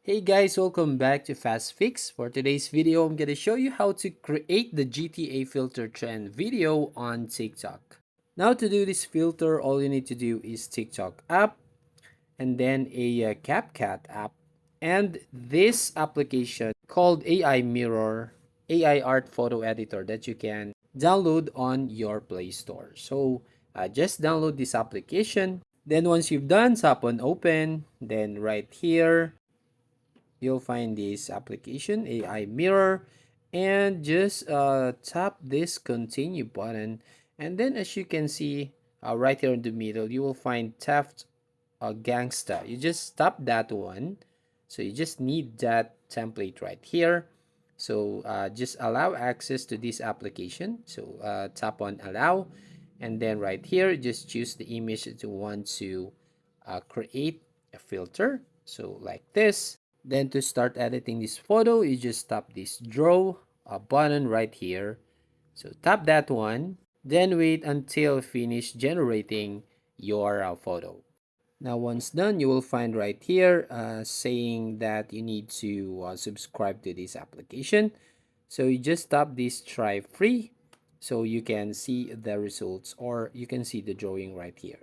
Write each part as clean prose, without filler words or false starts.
Hey guys, welcome back to Fast Fix. For today's video, I'm gonna show you how to create the GTA filter trend video on TikTok. Now to do this filter, all you need to do is TikTok app and then a CapCut app and this application called AI Mirror, AI Art Photo Editor that you can download on your Play Store. So just download this application. Then once you've done, tap on open. Then right here, you'll find this application AI Mirror and just tap this continue button, and then as you can see right here in the middle you will find theft gangsta. You just tap that one, so you just need that template right here. So just allow access to this application, so tap on allow, and then right here just choose the image that you want to create a filter, so like this. Then to start editing this photo, you just tap this draw button right here. So tap that one, then wait until finish generating your photo. Now once done, you will find right here saying that you need to subscribe to this application. So you just tap this try free so you can see the results, or you can see the drawing right here.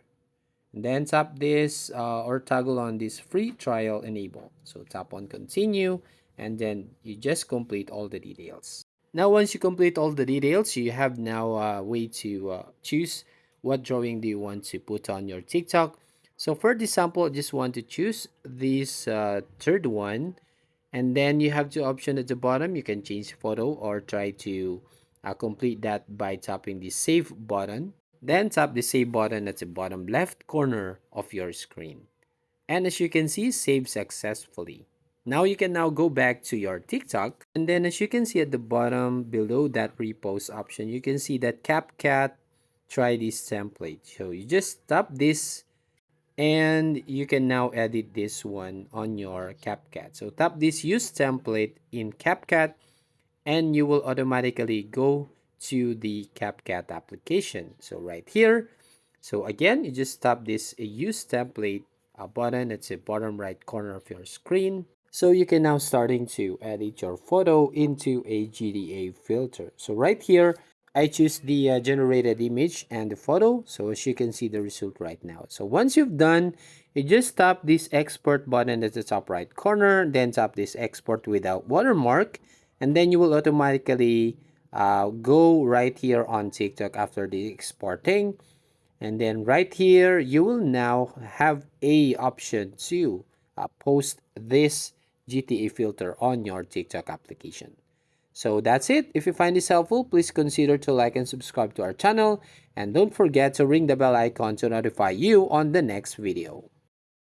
Then tap this or toggle on this free trial enable. So tap on continue, and then you just complete all the details. Now once you complete all the details, you have now a way to choose what drawing do you want to put on your TikTok. So for this sample, I just want to choose this third one, and then you have two options at the bottom. You can change photo or try to complete that by tapping the save button. Then tap the save button at the bottom left corner of your screen. And as you can see, save successfully. Now you can now go back to your TikTok, and then as you can see at the bottom below that repost option, you can see that CapCut try this template. So you just tap this and you can now edit this one on your CapCut. So tap this use template in CapCut and you will automatically go to the CapCut application. So right here, so again, you just tap this use template button at the bottom right corner of your screen. So you can now starting to edit your photo into a GTA filter. So right here, I choose the generated image and the photo. So as you can see the result right now. So once you've done, you just tap this export button at the top right corner, then tap this export without watermark, and then you will automatically go right here on TikTok after the exporting. And then right here, you will now have a option to post this GTA filter on your TikTok application. So that's it. If you find this helpful, please consider to like and subscribe to our channel. And don't forget to ring the bell icon to notify you on the next video.